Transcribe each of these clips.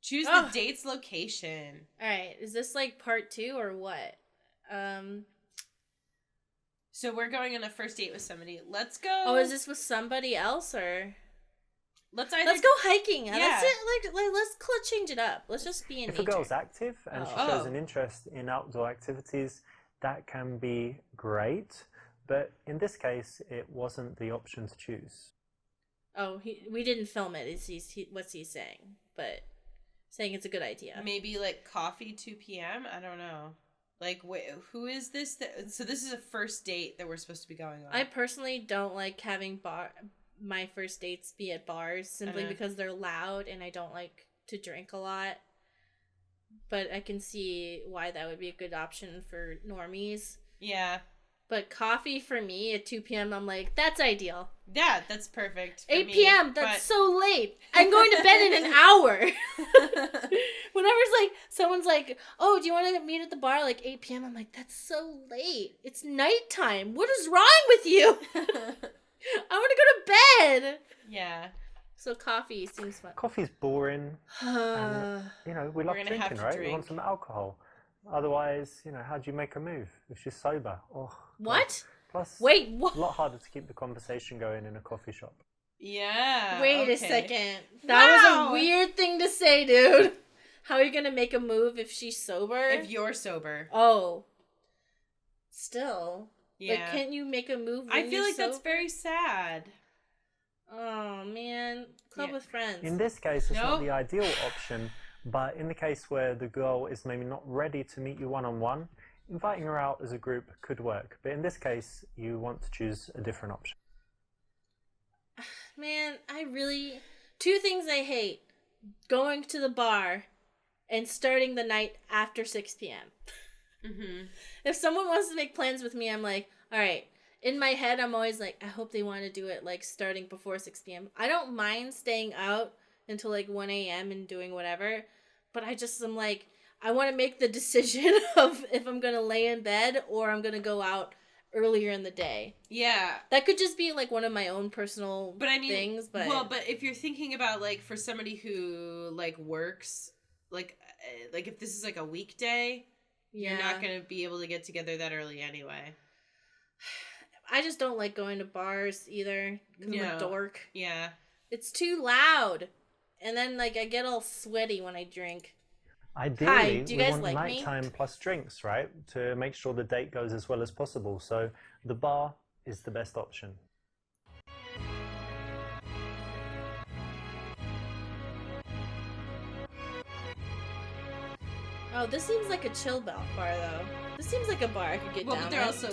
Choose the date's location. All right. Is this like part 2 or what? So we're going on a first date with somebody. Let's go. Oh, is this with somebody else or? Let's go hiking. Yeah. Let's change it up. Let's just be in nature. If a girl's active and she shows an interest in outdoor activities, that can be great. But in this case, it wasn't the option to choose. Oh, we didn't film it. What's he saying? But saying it's a good idea. Maybe like coffee 2 p.m. I don't know. Like, wait, who is this? So this is a first date that we're supposed to be going on. I personally don't like having my first dates be at bars simply because they're loud and I don't like to drink a lot. But I can see why that would be a good option for normies. Yeah. But coffee for me at 2 p.m., I'm like, that's ideal. Yeah, that's perfect. 8 p.m., that's so late. I'm going to bed in an hour. Whenever someone's like, oh, do you want to meet at the bar like 8 p.m.? I'm like, that's so late. It's nighttime. What is wrong with you? I want to go to bed. Yeah. So coffee seems fun. Coffee's boring. And, we love drinking, right? We want some alcohol. Otherwise, how do you make a move if she's sober? Oh, what? Plus, wait, what? A lot harder to keep the conversation going in a coffee shop. Yeah. Wait a second. That was a weird thing to say, dude. How are you going to make a move if she's sober? If you're sober. Oh. Still. Yeah. Like, can't you make a move when I feel like that's very sad. Oh, man. Club with friends. In this case, it's not the ideal option, but in the case where the girl is maybe not ready to meet you one-on-one, inviting her out as a group could work. But in this case, you want to choose a different option. Man, two things I hate. Going to the bar and starting the night after 6 p.m. Mm-hmm. If someone wants to make plans with me, I'm like, all right. In my head, I'm always like, I hope they want to do it like starting before 6 p.m. I don't mind staying out until like 1 a.m. and doing whatever, but I'm like, I want to make the decision of if I'm going to lay in bed or I'm going to go out earlier in the day. Yeah. That could just be like one of my own personal things. But if you're thinking about like for somebody who like works, like if this is like a weekday, you're not going to be able to get together that early anyway. I just don't like going to bars either. I'm a dork. Yeah. It's too loud. And then like I get all sweaty when I drink. Ideally, do you we guys want like nighttime plus drinks, right? To make sure the date goes as well as possible. So the bar is the best option. Oh, this seems like a chill bar though. This seems like a bar I could get down. Well, but they're also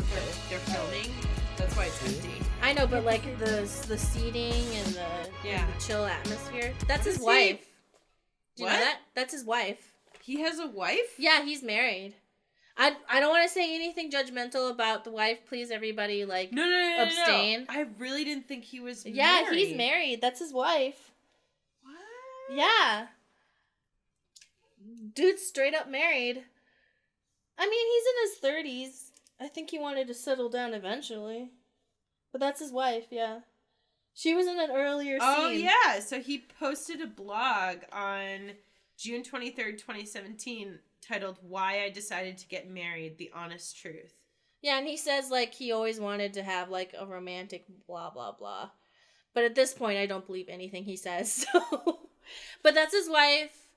they're filming. That's why it's empty. I know, but like the seating and the chill atmosphere. That's his wife. Do you know that? That's his wife. He has a wife? Yeah, he's married. I don't want to say anything judgmental about the wife. Please, everybody, like, abstain. No. I really didn't think he was married. Yeah, he's married. That's his wife. What? Yeah. Dude's straight up married. I mean, he's in his 30s. I think he wanted to settle down eventually. But that's his wife, yeah. She was in an earlier scene. Oh, yeah. So he posted a blog on June 23rd, 2017, titled Why I Decided to Get Married, The Honest Truth. Yeah, and he says, like, he always wanted to have, like, a romantic blah, blah, blah. But at this point, I don't believe anything he says, so... But that's his wife.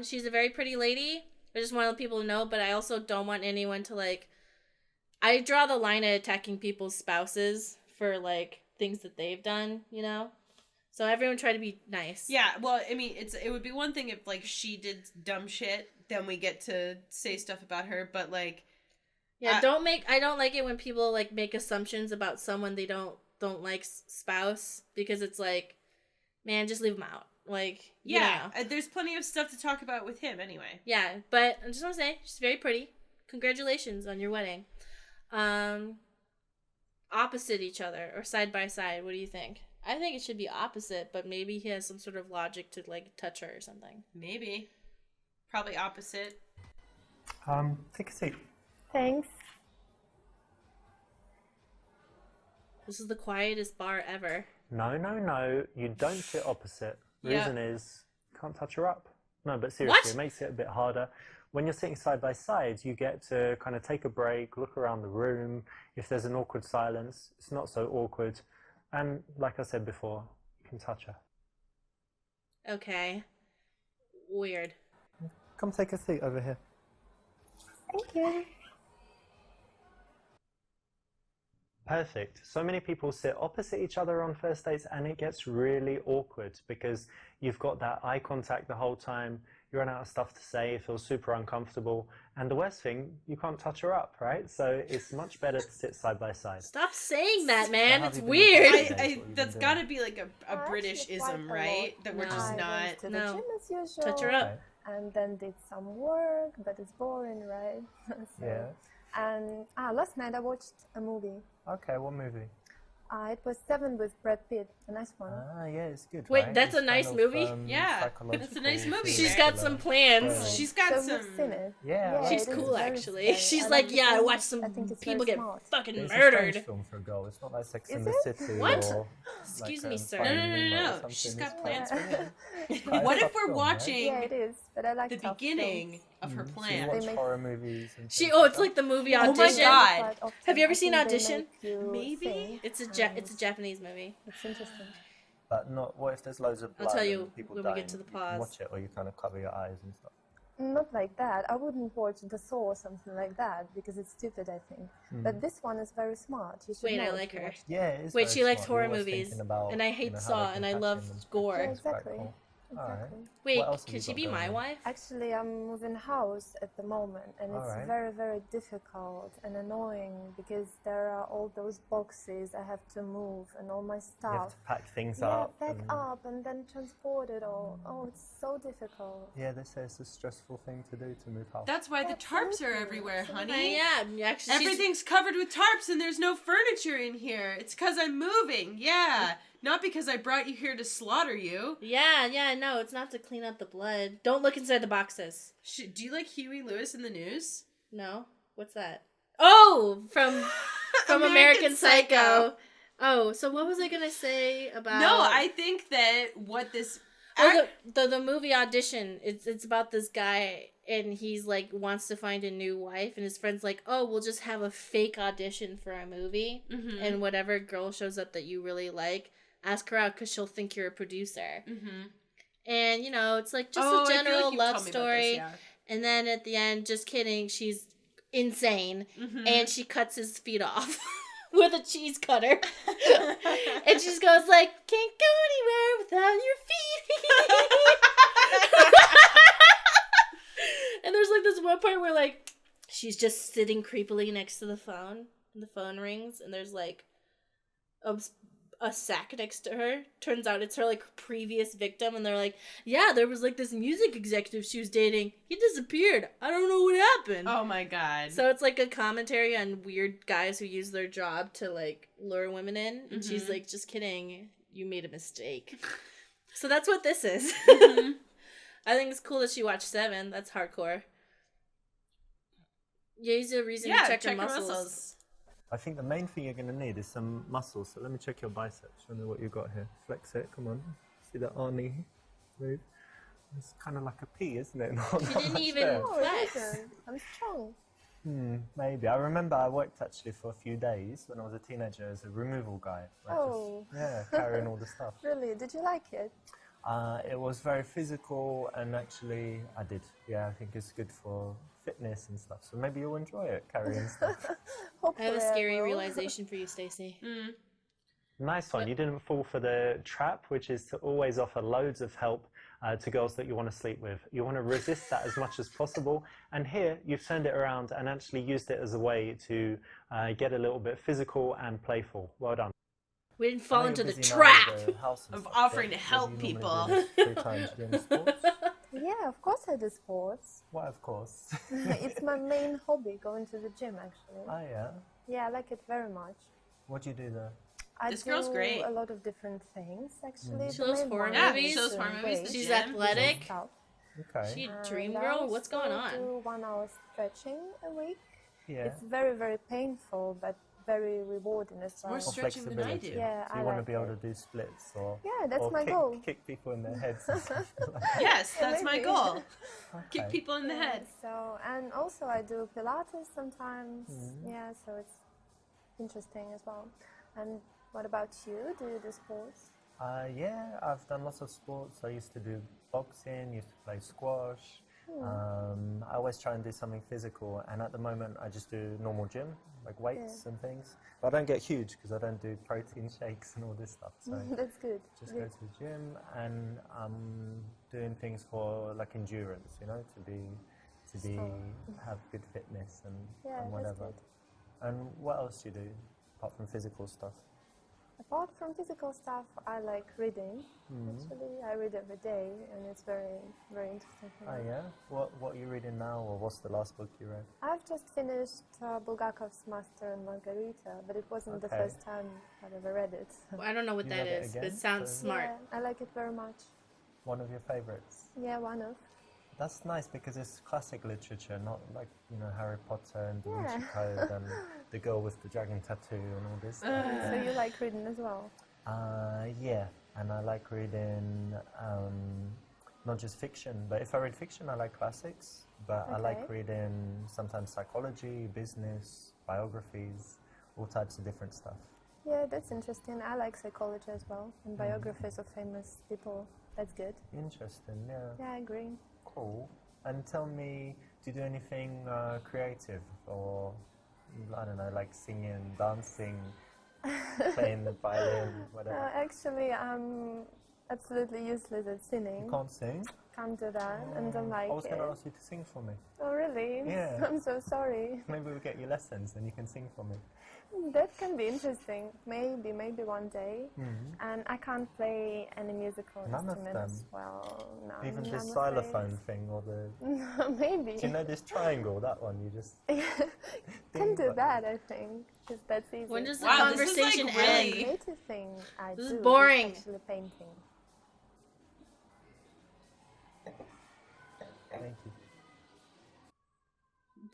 She's a very pretty lady. I just want people to know, but I also don't want anyone to, like... I draw the line at attacking people's spouses for, like, things that they've done, you know? So everyone try to be nice. Yeah, well, I mean, it would be one thing if, like, she did dumb shit, then we get to say stuff about her, but, like... Yeah, I don't like it when people, like, make assumptions about someone they don't like spouse, because it's like, man, just leave them out. Like, yeah, there's plenty of stuff to talk about with him anyway. Yeah, but I just want to say, she's very pretty. Congratulations on your wedding. Opposite each other or side by side, what do you think? I think it should be opposite, but maybe he has some sort of logic to, like, touch her or something. Maybe. Probably opposite. Take a seat. Thanks. This is the quietest bar ever. No. You don't sit opposite. Reason is, can't touch her up. No, but seriously, What? it makes it a bit harder. When you're sitting side by side, you get to kind of take a break, look around the room. If there's an awkward silence, it's not so awkward. And like I said before, you can touch her. Okay. Weird. Come take a seat over here. Thank you. Perfect. So many people sit opposite each other on first dates and it gets really awkward because you've got that eye contact the whole time, you run out of stuff to say, it feels super uncomfortable, and the worst thing, you can't touch her up, right? So it's much better to sit side by side. Stop saying that, man. How It's have you been weird. with that? What have you That's been got doing? to be like a British-ism, right? That we're No. just I not... went to the No. gym as usual. Touch her up. And then did some work, but it's boring, right? So, Yeah. And last night I watched a movie. Okay, what movie? It was Seven with Brad Pitt, a nice one. Yeah, it's good. Wait, right? that's a It's nice kind of, movie? Yeah, that's a nice psychological movie, She's right? got some plans. Yeah. She's got so some... you've seen it? Yeah, She's it is cool, very actually. scary. She's I like, the yeah, I film. watched some I think it's people very get smart. fucking It's a murdered. strange film for a girl. It's not like Sex Is and the it? City. What? Or Excuse like me, a sir. funny No. Moonlight or She's something. got It's plans quite- for him. quite a What if tough we're film, right? watching Yeah, it is. But I like the tough beginning films. of her So you plan? watch They make- horror movies and She, things oh, like it's that? like the movie Oh my Audition. God. Quite often, Have you ever I seen think they Audition? make you Maybe. think, It's a and Japanese movie. It's interesting. But not. What if there's loads of I'll blood tell and you people when we dying? get to the You can pause. watch it, or you kind of cover your eyes and stuff. Not like that. I wouldn't watch The Saw or something like that because it's stupid, I think. But this one is very smart. You should Wait, know I if like you her. watch it. Yeah, it is. Wait, very she likes smart. horror You're always movies, thinking about, and I hate how Saw, they and can I catch love him and stuff. gore. Yeah, It's quite exactly. cool. Exactly. Alright. Wait, What else have can you she got be going my on? wife? Actually, I'm moving house at the moment, and it's Alright. very, very difficult and annoying because there are all those boxes I have to move and all my You have stuff. to pack things Yeah, up. back and- up and then transport it all. Oh, it's so difficult. Yeah, they say it's a stressful thing to do to move house. That's why the tarps are Absolutely. everywhere, Uh, honey. yeah, actually, she's- Everything's covered with tarps and there's no furniture in here. It's because I'm moving. Yeah. Not because I brought you here to slaughter you. Yeah, no, it's not to clean up the blood. Don't look inside the boxes. Do you like Huey Lewis in the News? No, what's that? Oh, from American Psycho. Oh, so what was I gonna say about? No, I think that what this... Oh, the movie Audition. It's about this guy, and he's like wants to find a new wife, and his friend's like, oh, we'll just have a fake audition for a movie, Mhm. and whatever girl shows up that you really like, ask her out because she'll think you're a producer. Mm-hmm. And you know, it's like just Oh, a I feel general like you've love told me about story. this, yeah. And then at the end, just kidding, she's insane, Mhm. and she cuts his feet off with a cheese cutter. And she just goes like, can't go anywhere without your feet. And there's like this one part where like she's just sitting creepily next to the phone, and the phone rings, and there's like a sack next to her. Turns out it's her like previous victim, and they're like, yeah, there was like this music executive she was dating. He disappeared. I don't know what happened. Oh my god. So it's like a commentary on weird guys who use their job to like lure women in. And she's Mhm. like, just kidding. You made a mistake. So that's what this is. Mhm. I think it's cool that she watched Seven. That's hardcore. Yeah, he's a reason to check her muscles. I think the main thing you're going to need is some muscles. So let me check your biceps. Show me what you got here. Flex it. Come on. See that Arnie move? It's kind of like a P, isn't it? Not didn't much even- there. Oh, Flex. it isn't. I'm strong. Maybe. I remember I worked actually for a few days when I was a teenager as a removal guy. Like Oh. carrying all the stuff. Really? Did you like it? It was very physical, and actually I did. Yeah, I think it's good for fitness and stuff. So maybe you'll enjoy it, carrying stuff. I Hopefully have a scary will. realization for you, Stacey. Mm. Nice one. What? You didn't fall for the trap, which is to always offer loads of help to girls that you want to sleep with. You want to resist that as much as possible. And here, you've turned it around and actually used it as a way to get a little bit physical and playful. Well done. We didn't I fall know into you're the busy now trap. with the house and Of stuff, offering but to help what do you people. normally do in free time? Do you do any sports? Yeah, of course I do sports. Why, of course. It's my main hobby, going to the gym actually. Oh, yeah. Yeah, I like it very much. What do you do there? I This do girl's great. a lot of different things actually. She The loves main horror one Yeah, movies. is she loves horror movies, weights the She's gym. athletic. stuff. Okay. She And dream I girl. What's also going on? do 1 hour stretching a week. Yeah. It's very, very painful, but very rewarding as well. More stretching than I do. Yeah, So you want to be able to do splits or that's or my kick, goal. kick people in their heads. And stuff like that. Yes, that's my maybe. goal. Kick Okay. people in the head. So, and also I do Pilates sometimes. Yeah, so it's interesting as well. And what about you? Do you do sports? Yeah, I've done lots of sports. I used to do boxing, used to play squash. I always try and do something physical, and at the moment I just do normal gym, like weights and things. But I don't get huge because I don't do protein shakes and all this stuff. So That's good. just go to the gym, and I'm doing things for like endurance, you know, to have good fitness and That's whatever. good. And what else do you do apart from physical stuff? Apart from physical stuff, I like reading. Actually, I read every day, and it's very, very interesting for Oh me. yeah? What are you reading now, or what's the last book you read? I've just finished Bulgakov's Master and Margarita, but it wasn't the Okay. first time I've ever read it. I don't know what You that read it is, but again? it sounds So- smart. Yeah, I like it very much. One of your favorites? Yeah, one of. That's nice because it's classic literature, not like, you know, Harry Potter and Da Vinci Yeah. Code and the girl with the dragon tattoo and all this stuff. So you like reading as well? Yeah, and I like reading not just fiction, but if I read fiction, I like classics, but I like Okay. reading sometimes psychology, business, biographies, all types of different stuff. Yeah, that's interesting. I like psychology as well, and biographies of famous people. That's good. Interesting, yeah. Yeah, I agree. Cool. And tell me, do you do anything creative, or I don't know, like singing, dancing, playing the violin, whatever? Actually, I'm absolutely useless at singing. You can't sing? Can't do that, and don't like I was going it. to ask you to sing for me. Oh, really? Yeah. I'm so sorry. Maybe we'll get you lessons and you can sing for me. That can be interesting. Maybe one day. And I can't play any musical None of instruments. them? Well, no. Even the xylophone thing or the... Maybe. Do you know this triangle, that one? You just... Can do but- that, I think, because that's easy. When does the Wow, this is, like, conversation really- end? The creative thing I This do is boring. is actually painting. Thank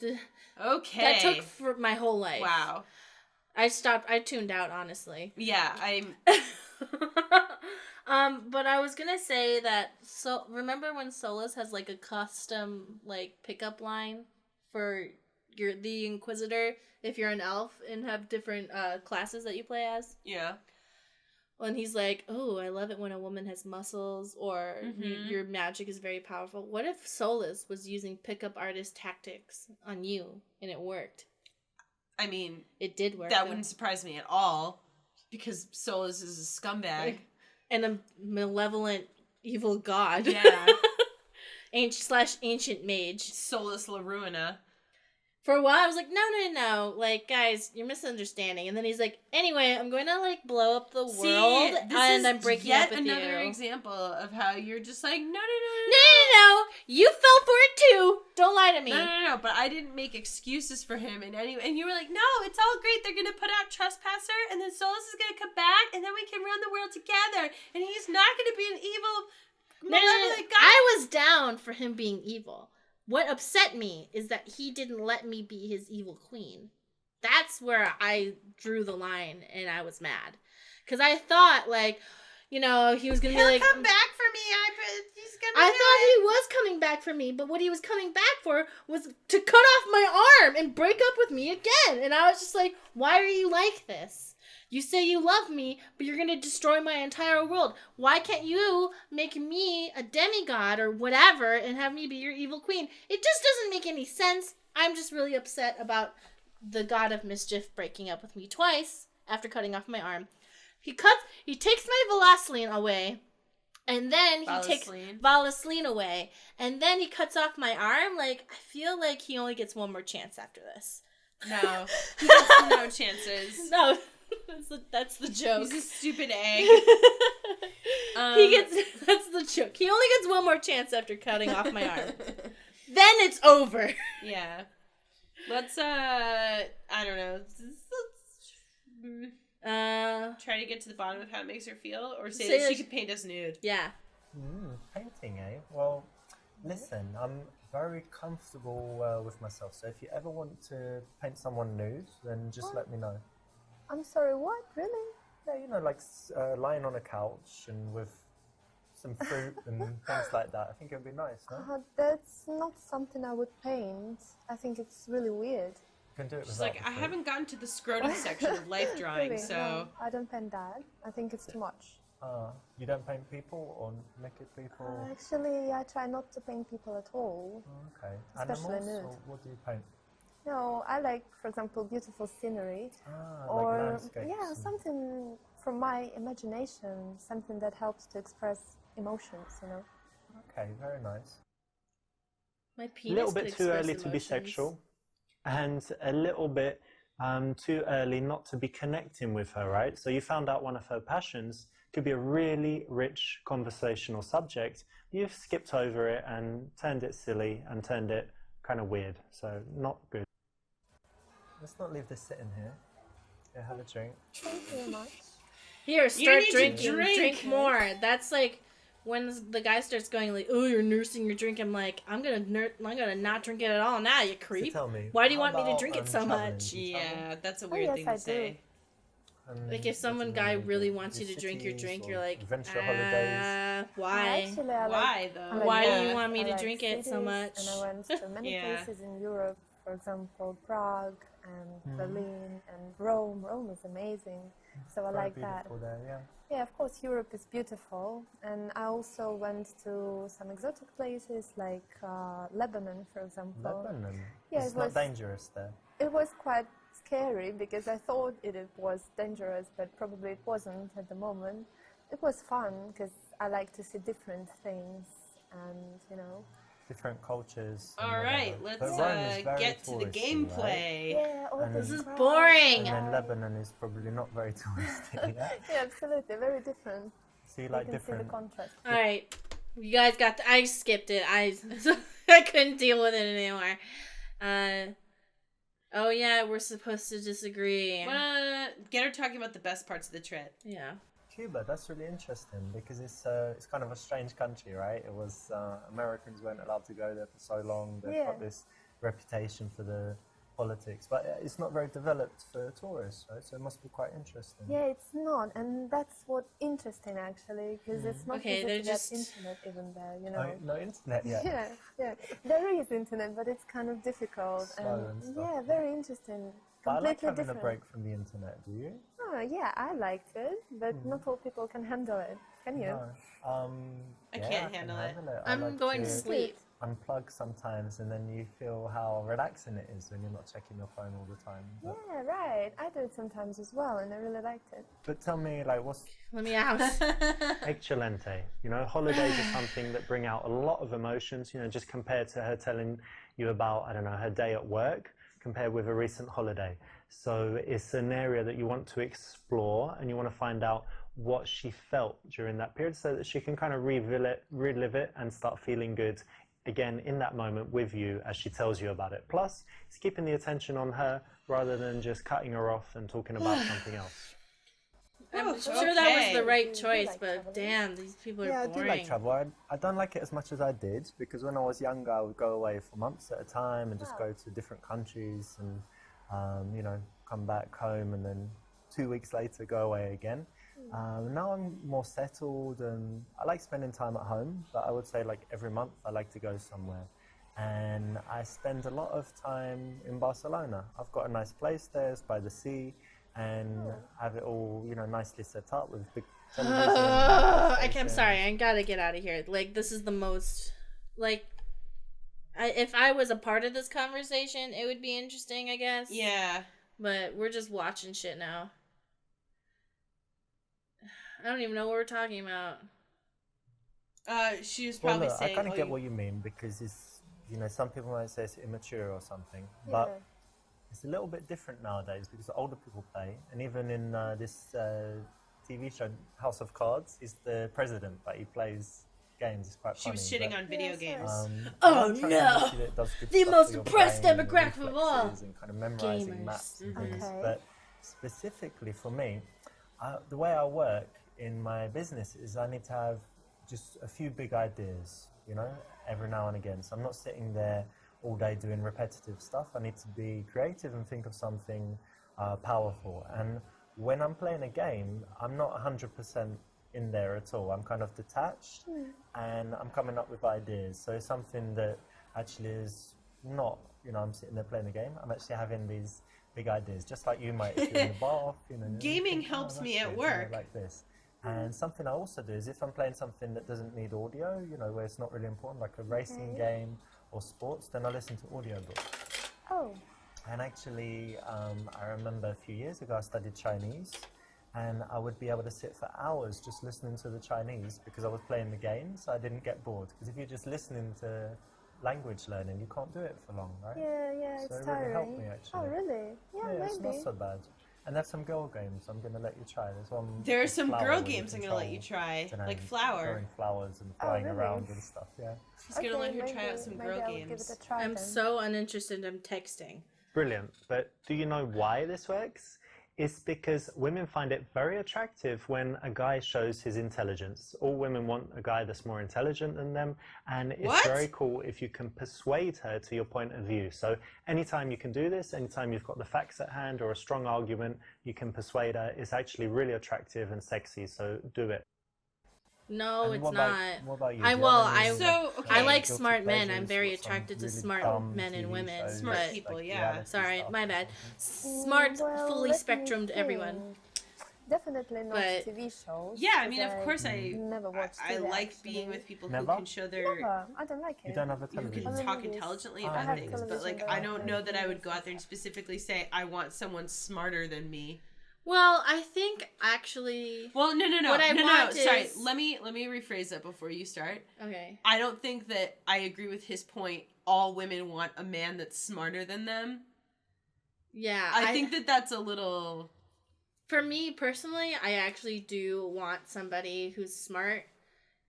you. Okay. That took for my whole life. Wow. I tuned out, honestly. Yeah, I'm. But I was gonna say that, so remember when Solus has like a custom like pickup line for the Inquisitor if you're an elf and have different classes that you play as? Yeah. When he's like, "Oh, I love it when a woman has muscles," or your magic is very powerful. What if Solus was using pickup artist tactics on you and it worked? I mean, It did work. that though. wouldn't surprise me at all because Solus is a scumbag. And a malevolent evil god. Yeah. Ancient mage. Solus La Ruina. For a while, I was like, no. Like, guys, you're misunderstanding. And then he's like, anyway, I'm going to, like, blow up the world. And I'm breaking up with you. Yet another example of how you're just like, no. No. You fell for it, too. Don't lie to me. No. But I didn't make excuses for him in any. And you were like, no, it's all great. They're gonna put out Trespasser, and then Solus is gonna come back, and then we can run the world together. And he's not gonna be an evil, malevolent guy. I was down for him being evil. What upset me is that he didn't let me be his evil queen. That's where I drew the line, and I was mad. Because I thought, like, you know, he was going to be like... come back for me. He's gonna I do thought it. he was coming back for me, but what he was coming back for was to cut off my arm and break up with me again. And I was just like, why are you like this? You say you love me, but you're going to destroy my entire world. Why can't you make me a demigod or whatever and have me be your evil queen? It just doesn't make any sense. I'm just really upset about the god of mischief breaking up with me twice after cutting off my arm. He takes my Valasline away, and then he takes Valasline away, and then he cuts off my arm. Like, I feel like he only gets one more chance after this. No. He gets no chances. No. That's the joke. He's a stupid egg. That's the joke. He only gets one more chance after cutting off my arm. Then it's over. Yeah. Let's I don't know. Try to get to the bottom of how it makes her feel, or say that she could paint us nude. Yeah. Painting, eh? Well, listen, I'm very comfortable with myself, so if you ever want to paint someone nude, then just let me know. I'm sorry, what? Really? Yeah, you know, like lying on a couch and with some fruit and things like that. I think it would be nice, no? That's not something I would paint. I think it's really weird. You can do it She's without like, the I fruit. haven't gotten to the scrotum section of life drawing, Really? so... No, I don't paint that. I think it's too much. You don't paint people or naked people? Actually, I try not to paint people at all. Oh, okay. Especially Animals, nude. or what do you paint? No, I like, for example, beautiful scenery. Like Or, landscapes. yeah, and- something from my imagination, something that helps to express emotions, you know. Okay, very nice. My A penis little could bit too express early to be emotions. sexual, and a little bit too early not to be connecting with her, right? So you found out one of her passions could be a really rich conversational subject. You've skipped over it and turned it silly and turned it kind of weird, so not good. Let's not leave this sitting here. Yeah, have a drink. Thank you very much. Here, start need to drinking. drink. Drink more. That's like when the guy starts going like, "Oh, you're nursing your drink." I'm like, I'm gonna not drink it at all now. You creep. So tell me, Why do you how want me to about, drink it so traveling? much? Do you travel? Yeah, that's a Oh, weird yes, thing I to say. Like if some guy really wants you to drink your drink, you're like, adventure holidays. why? Actually, I like, Why, I though? like Why do both. you want me I to like drink it so cities, much? And I went to many Yeah. places in Europe, for example, Prague and Berlin and Rome. Rome is amazing, so I Very like that. beautiful there, yeah. Yeah, of course, Europe is beautiful, and I also went to some exotic places like Lebanon, for example. Lebanon. Yeah, It's it not was- dangerous there. It was quite scary because I thought it was dangerous, but probably it wasn't at the moment. It was fun because I like to see different things, and you know. Different cultures. and All right, whatever. let's But Rome is very get to the touristy, gameplay. Yeah, all And those This is crowds, boring. And then yeah. Lebanon is probably not very touristy. Yeah? Yeah, absolutely, very different. So you You like can see the different. contrast. All right, you guys got. I skipped it. I couldn't deal with it anymore. Oh yeah, we're supposed to disagree. Get her talking about the best parts of the trip. Yeah. Cuba, that's really interesting because it's kind of a strange country, right? It was Americans weren't allowed to go there for so long. They've Yeah. got this reputation for the politics, but it's not very developed for tourists, right? So it must be quite interesting. Yeah, it's not, and that's what interesting actually, because it's not Okay, easy they're to get just- internet even there, you know. No internet yet. Yeah, there is internet, but it's kind of difficult. Slow and stuff. Yeah, very interesting. But I like Completely having different. a break from the internet. Do you? Oh, yeah, I liked it, but not all people can handle it. Can you? No. I Yeah, can't can handle it. I I'm like going to sleep. unplug sometimes, and then you feel how relaxing it is when you're not checking your phone all the time. But, Yeah, right. I do it sometimes as well, and I really liked it. but tell me, like, what's Let me out. Excelente. You know, holidays are something that bring out a lot of emotions, you know, just compared to her telling you about, I don't know, her day at work, compared with a recent holiday. So it's an area that you want to explore and you want to find out what she felt during that period so that she can kind of relive it and start feeling good again in that moment with you as she tells you about it. Plus, it's keeping the attention on her rather than just cutting her off and talking about something else. I'm Oh, sure that was okay. the right You do choice, like but traveling. damn, these people are Yeah, I boring. do like travel. I don't like it as much as I did because when I was younger, I would go away for months at a time and just go to different countries and, you know, come back home and then 2 weeks later go away again. Now I'm more settled and I like spending time at home, but I would say like every month I like to go somewhere. And I spend a lot of time in Barcelona. I've got a nice place there, it's by the sea, and have it all, you know, nicely set up with big television. I'm sorry, I gotta get out of here. Like, this is the most, like, if I was a part of this conversation, it would be interesting, I guess. Yeah. But we're just watching shit now. I don't even know what we're talking about. She was Well, probably look, saying, I kind of oh, get you- what you mean because it's, you know, some people might say it's immature or something, Yeah. but it's a little bit different nowadays because the older people play, and even in this TV show House of Cards, he's the president, but he plays games. It's quite she funny. was shitting but, on video Yeah, games. Oh, I'm trying to no. see that it does good The stuff most for your oppressed brain and your demographic of all. reflexes and kind of memorizing Gamers. maps and Mhm. things. Okay. But specifically for me, the way I work in my business is I need to have just a few big ideas, you know, every now and again. So I'm not sitting there all day doing repetitive stuff. I need to be creative and think of something powerful. And when I'm playing a game, I'm not 100% in there at all. I'm kind of detached, and I'm coming up with ideas. So it's something that actually is not, I'm sitting there playing a game. I'm actually having these big ideas, just like you might if you're in the bath. Gaming you think, helps that's me at good, work. like this. And something I also do is if I'm playing something that doesn't need audio, where it's not really important, like a racing game or sports, then I listen to audiobooks. Oh. And actually, I remember a few years ago I studied Chinese, and I would be able to sit for hours just listening to the Chinese because I was playing the game, so I didn't get bored. Because if you're just listening to language learning, you can't do it for long, right? Yeah, So it's it really helped tiring. me, actually. Oh, really? Yeah, maybe. It's not so bad. And there's some girl games I'm going to let you try. There's one. There are some flower girl where you games I'm gonna let you control, try, like growing Flower. flowers and flying really? around and stuff. Yeah. She's gonna let her try out maybe- some maybe girl I will give games. it a try I'm then. so uninterested. I'm texting. Brilliant. But do you know why this works? It's because women find it very attractive when a guy shows his intelligence. All women want a guy that's more intelligent than them, and it's What? very cool if you can persuade her to your point of view. So anytime you can do this, anytime you've got the facts at hand or a strong argument, you can persuade her. It's actually really attractive and sexy, so do it. No, And it's what not. about- what about you? I Do you well, have any, I So, okay. I like guilty smart men. I'm pleasures very or some attracted to really smart dumb men and TV women. shows, Smart but people, like yeah. reality Sorry, stuff my or bad. something? Smart, Well, fully let me spectrumed everyone. think. Definitely not But- TV shows. Yeah, I mean, of because course, I never watched I TV, like actually. being with people Never? who can show their. Never. I don't like it. You don't have a Who television? can Only talk movies. intelligently I about have things, but television, like but I I don't don't know like that I would movies go out there and specifically say I want someone smarter than me. Well, I think actually. Well, no. What I want Sorry, is- let me rephrase that before you start. Okay. I don't think that I agree with his point. All women want a man that's smarter than them. Yeah. I think that that's a little. For me personally, I actually do want somebody who's smart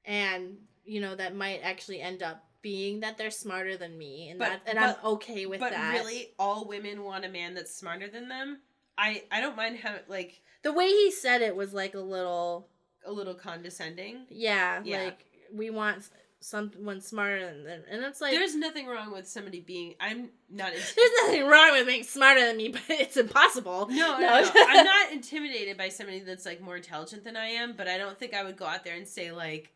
and, that might actually end up being that they're smarter than me. And I'm okay with But that. really, all women want a man that's smarter than them. I don't mind how like The way he said it was like a little condescending. Yeah. Yeah. We want someone smarter than them. And it's like. There's nothing wrong with somebody being. I'm not. There's nothing wrong with being smarter than me, but it's impossible. No. I'm not intimidated by somebody that's like more intelligent than I am, but I don't think I would go out there and say like,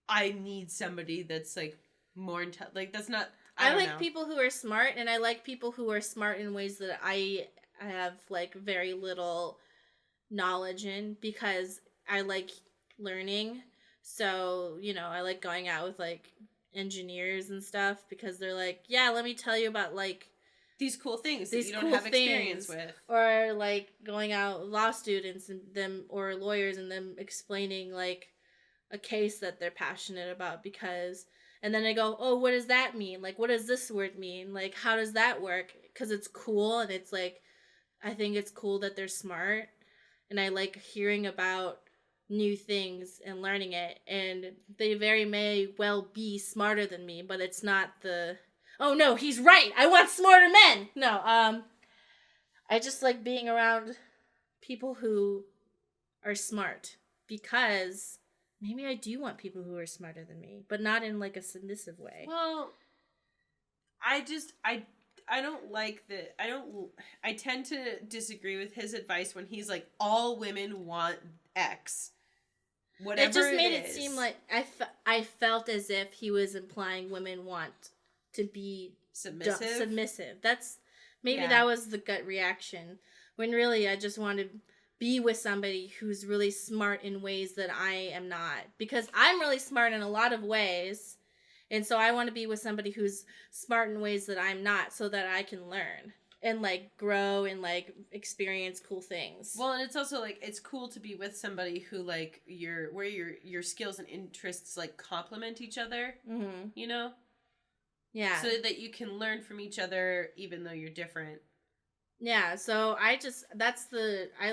I need somebody that's like more intelligent. Like that's not. I don't like know. people who are smart, and I like people who are smart in ways that I have like very little knowledge in because I like learning. So, I like going out with like engineers and stuff because they're like, yeah, let me tell you about like these cool things these that you cool don't have experience things. with. Or like going out with law students and them or lawyers and them explaining like a case that they're passionate about because and then I go, oh, what does that mean? Like, what does this word mean? Like, how does that work? Because it's cool and it's like, I think it's cool that they're smart and I like hearing about new things and learning it. And they very may well be smarter than me, but it's not the, oh no, he's right. I want smarter men. No, I just like being around people who are smart because maybe I do want people who are smarter than me, but not in like a submissive way. Well, I don't like that. I tend to disagree with his advice when he's like, all women want X. Whatever it just made it is. seem like I felt as if he was implying women want to be submissive. That's maybe that was the gut reaction when really I just want to be with somebody who's really smart in ways that I am not because I'm really smart in a lot of ways. And so I want to be with somebody who's smart in ways that I'm not so that I can learn and like grow and like experience cool things. Well, and it's also like it's cool to be with somebody who like your skills and interests like complement each other. Mm-hmm. Yeah. So that you can learn from each other even though you're different. Yeah, so I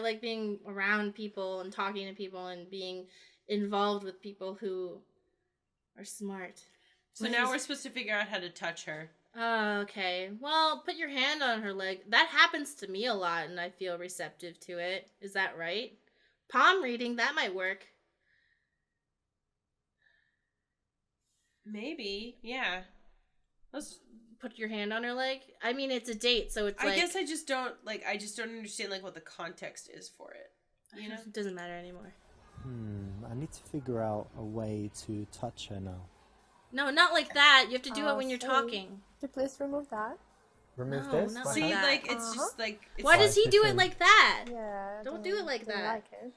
like being around people and talking to people and being involved with people who are smart. So now we're supposed to figure out how to touch her. Okay. Well, put your hand on her leg. That happens to me a lot, and I feel receptive to it. Is that right? Palm reading, that might work. Maybe, yeah. Let's put your hand on her leg. I mean, it's a date, so it's like. I guess I just don't understand like what the context is for it. You know? It doesn't matter anymore. I need to figure out a way to touch her now. No, not like that. You have to do it Oh, when you're sorry. talking. Could you please remove that? Remove No, this? not My like See, hand? that. like, it's just like... It's Why does he do it different. like that? Yeah. I Don't do it like didn't that. like it.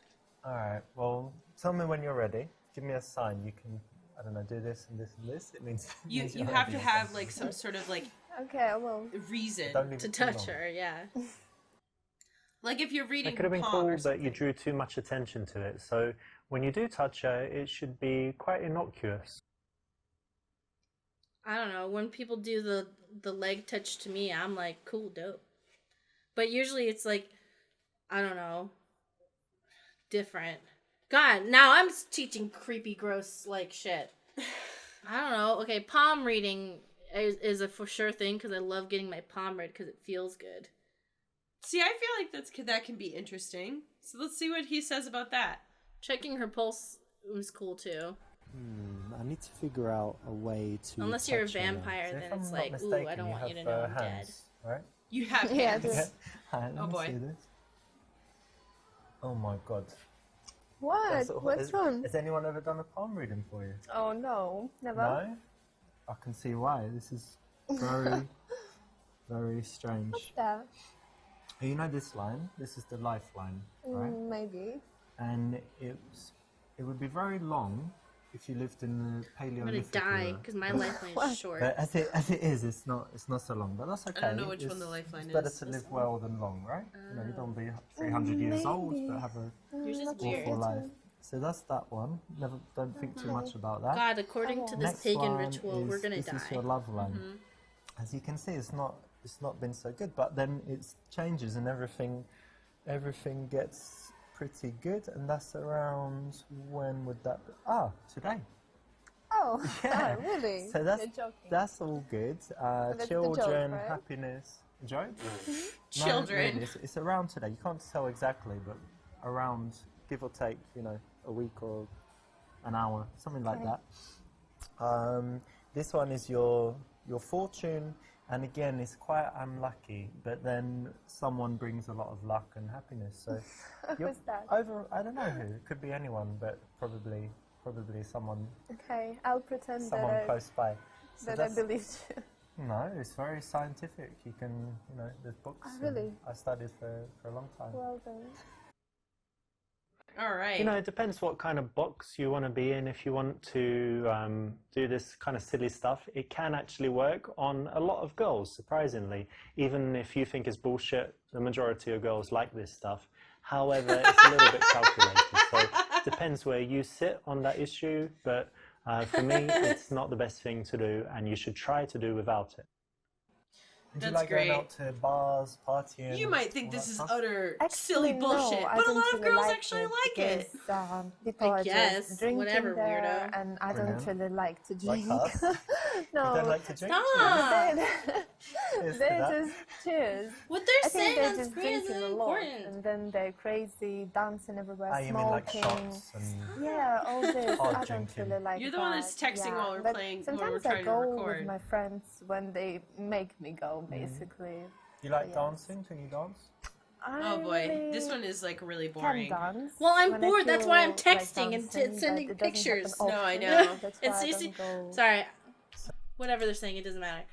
Alright, well, tell me when you're ready. Give me a sign. You can, I don't know, do this and this and this. It means You you're have to ready. have, like, some sort of, like, Okay, well. reason. Don't leave To it too touch long. her, yeah. Like, if you're reading It could have been palm or cool, but you something. drew too much attention to it. So when you do touch her, it should be quite innocuous. I don't know. When people do the leg touch to me, I'm like, cool, dope. But usually it's like, I don't know, different. God, now I'm teaching creepy, gross, like, shit. I don't know. Okay, palm reading is a for sure thing because I love getting my palm read because it feels good. See, I feel like that can be interesting. So let's see what he says about that. Checking her pulse was cool too. I need to figure out a way to. Unless you're a touch her now. vampire, So if then I'm it's not like, ooh, mistaken, I don't want you to have, know I'm dead. hands, right? You have Yeah, hands. this- Let Oh, me boy. see this. Oh my god. What? That's all- What's has, wrong? Has anyone ever done a palm reading for you? Oh no, never. No? I can see why. This is very, very strange. That You know this line? This is the lifeline, right? maybe. And it would be very long if you lived in the I'm Paleolithic gonna die era. because my lifeline is short. But as it is, it's not so long. But that's okay. don't know which one the It's- lifeline It's better is. to This live well than long, right? You know, you don't be 300 years old, Maybe. but have a Yours is Not weird. awful sure. life. So that's that one. Never, don't think too much about that. God, according to this Next pagan one ritual, we're gonna this die. is your love line. As you can see, it's not been so good, but then it changes and everything gets pretty good, and that's around when would that be? Today. Oh, Yeah. really? So that's You're joking. that's all good. That's the Children, joke, right? happiness, joke. No, Children. really, it's around today. You can't tell exactly, but around, give or take, a week or an hour, something like Okay. that. This one is your fortune, and again, it's quite unlucky. But then someone brings a lot of luck and happiness. So you're Who's that? I don't know who. It could be anyone, but probably someone Okay, I'll pretend someone that close by. So I that's- believed you. No, it's very scientific. You can, there's books. Oh, really? and I studied for a long time. Well done. All right. It depends what kind of box you want to be in. If you want to do this kind of silly stuff, it can actually work on a lot of girls, surprisingly. Even if you think it's bullshit, the majority of girls like this stuff. However, it's a little bit calculated. So it depends where you sit on that issue. But for me, it's not the best thing to do, and you should try to do without it. Do you That's like going great. out to bars, partying? You might think all this that is stuff? utter Actually, silly bullshit, no, I but a don't lot of really girls like actually like it. because, people are guess. just drinking Whatever, there, weirdo. and I Brilliant. don't really like to Like drink. us? No, You don't like to drink? Stop! Cheers to they that. just cheers. What I they're think saying they're on just screen drinking isn't a lot, important. and then they're crazy, dancing everywhere, You mean like smoking. shots and... Yeah, all this. Hard I don't drinking. really like You're the one that. that's texting yeah. while we're But playing- while we're Sometimes trying I to go record. with my friends when they make me go, basically. You like Yes. dancing? Can you dance? Oh boy, I this really one is like really can boring. dance Well, I'm when I bored, that's why I'm feel like texting and dancing, sending but it doesn't happen pictures. No, I often. know. That's And why I Stacey, don't go. sorry, whatever they're saying, it doesn't matter.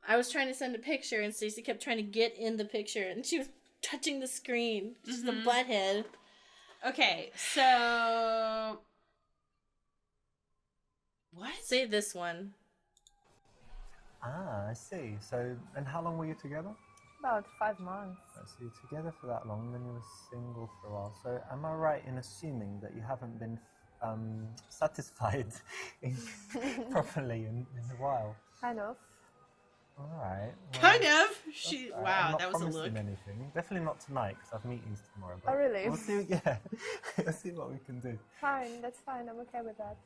I was trying to send a picture, and Stacey kept trying to get in the picture, and she was touching the screen. She's a butthead. Okay, so what? Say this one. I see. So, and how long were you together? About 5 months. So you're together for that long, then you were single for a while. So am I right in assuming that you haven't been satisfied properly in a while? Kind of. All right. well, Kind of. that's She. all right. I'm Wow, not that was a promising look. anything. Definitely not tonight because I have meetings tomorrow. Oh, really? We'll see. Yeah, we'll see what we can do. Fine, that's fine. I'm okay with that.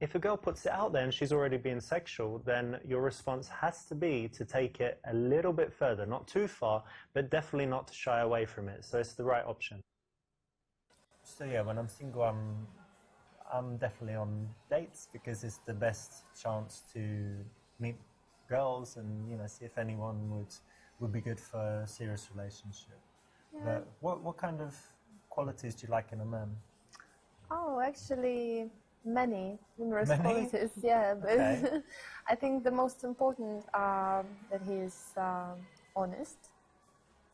If a girl puts it out there and she's already being sexual, then your response has to be to take it a little bit further, not too far, but definitely not to shy away from it. So it's the right option. So yeah, when I'm single, I'm definitely on dates because it's the best chance to meet girls and see if anyone would be good for a serious relationship. Yeah. But what kind of qualities do you like in a man? Oh, actually, numerous Many? qualities. Yeah, but Okay. I think the most important are that he is honest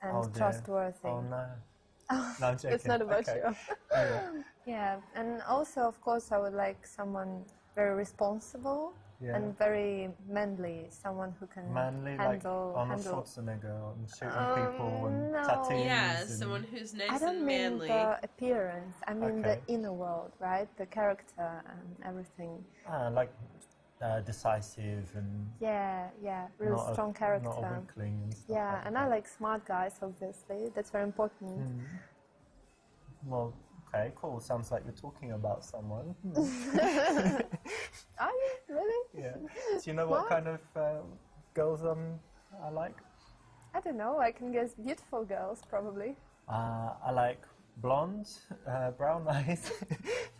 and Oh, dear. trustworthy. Oh no. No, I'm joking. It's not about Okay. you. Yeah. Yeah, and also, of course, I would like someone very responsible Yeah. and very manly, someone who can Manly, like handle. Arnold Schwarzenegger and shooting people and no. tattoos. Yeah, and... someone who's nice I don't and mean manly. the appearance. I mean Okay. the inner world, right? The character and everything. Like decisive and Yeah, real not strong a, character. not a weakling and stuff. Yeah, like and that. I like smart guys, obviously. That's very important. Well, okay, cool. Sounds like you're talking about someone. Are you really? Yeah. Do you know what kind of girls I like? I don't know. I can guess beautiful girls, probably. I like blonde, brown eyes.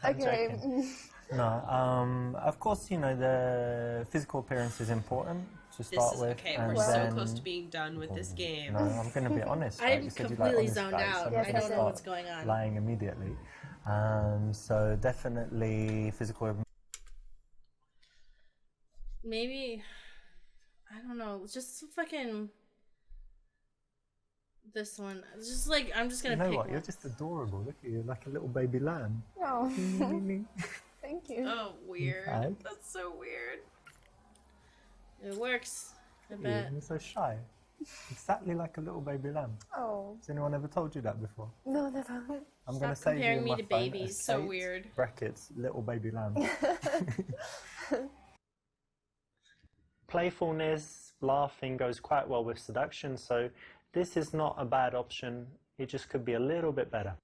I'm Okay. joking. No, of course, the physical appearance is important to start with. Okay, and we're so then- close to being done with this game. No, I'm going to be honest. right? I'm You said you like completely honest zoned guys, out. so I'm Yes, not I gonna don't know start what's going on. lying immediately. So definitely physical. Maybe, I don't know, just fucking this one. Just like, I'm just gonna You know pick what? one. You're just adorable. Look at you, like a little baby lamb. Oh, thank you. Oh, weird. Okay. That's so weird. It works. I Look at bet. you, you're so shy. Exactly like a little baby lamb. Oh, Has anyone ever told you that before? no, never. I'm going to Stop save you comparing in me my to phone babies. as So Kate, weird. Brackets, little baby lamb. Playfulness, laughing goes quite well with seduction, so this is not a bad option. It just could be a little bit better.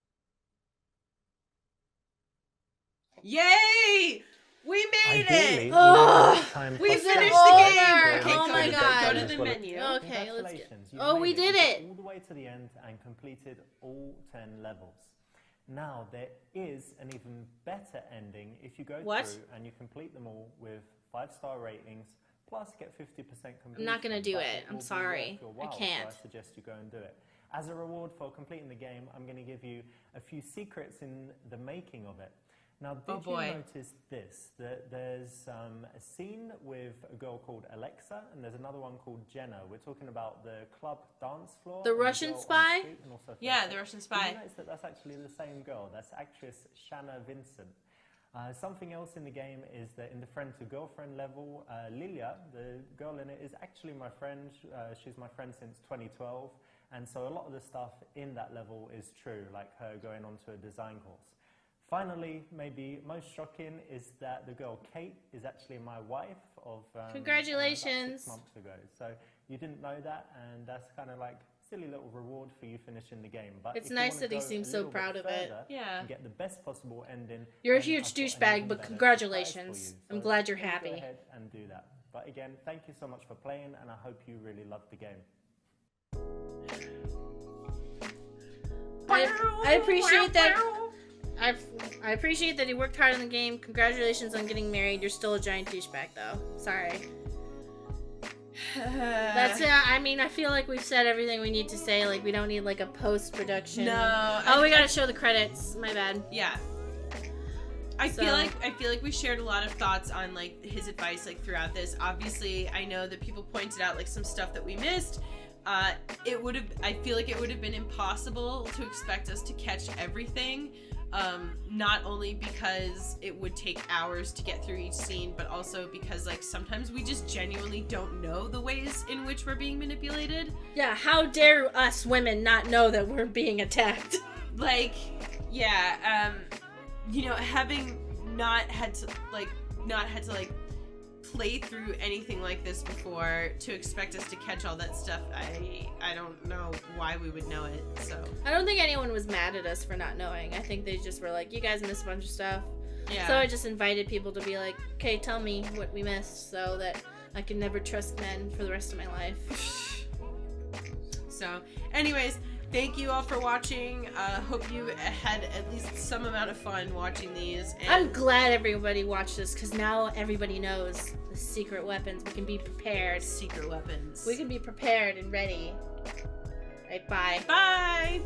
Yay! We made Ideally, it! Ugh, time we possible. finished the game! game! Okay, Oh go my to God. Go to the menu. Okay, let's get. Congratulations, you Oh, made we did You got it! all the way to the end and completed all 10 levels. Now, there is an even better ending if you go What? through and you complete them all with 5-star ratings, plus get 50% completion. I'm not gonna do but it. I'm will be sorry. worth your I while, can't. So I suggest you go and do it. As a reward for completing the game, I'm going to give you a few secrets in the making of it. Now, did you notice this? That there's a scene with a girl called Alexa, and there's another one called Jenna. We're talking about the club dance floor. The and Russian girl on spy? street and also Yeah, Facebook. the Russian Did spy. you notice that that's actually the same girl? That's actress Shanna Vincent. Something else in the game is that in the friend to girlfriend level, Lilia, the girl in it, is actually my friend. She's my friend since 2012. And so a lot of the stuff in that level is true, like her going on to a design course. Finally, maybe most shocking is that the girl Kate is actually my wife of Congratulations. about 6 months ago. So you didn't know that, and that's kind of like silly little reward for you finishing the game. But It's if you nice wanna that he go seems a so little bit proud of it. further Yeah. and get the best possible ending. You're a then huge I've got an douchebag, even but better congratulations. surprise for I'm you. glad you're please happy. Go ahead and do that. But again, thank you so much for playing, and I hope you really loved the game. I appreciate that. I appreciate that he worked hard on the game. Congratulations on getting married. You're still a giant douchebag, though. Sorry. That's it. I mean, I feel like we've said everything we need to say. Like, we don't need like a post-production. No. Oh, we gotta show the credits. My bad. Yeah. I feel like we shared a lot of thoughts on like his advice like throughout this. Obviously, I know that people pointed out like some stuff that we missed. I feel like it would have been impossible to expect us to catch everything. Not only because it would take hours to get through each scene, but also because like sometimes we just genuinely don't know the ways in which we're being manipulated. Yeah, how dare us women not know that we're being attacked? Like, yeah, having not had to play through anything like this before to expect us to catch all that stuff, I don't know why we would know it. So I don't think anyone was mad at us for not knowing. I think they just were like, you guys missed a bunch of stuff. yeah. So I just invited people to be like, okay, tell me what we missed so that I can never trust men for the rest of my life. So, anyways, thank you all for watching. Hope you had at least some amount of fun watching these. And I'm glad everybody watched this because now everybody knows the secret weapons. We can be prepared. secret weapons. We can be prepared and ready. Right, bye. Bye.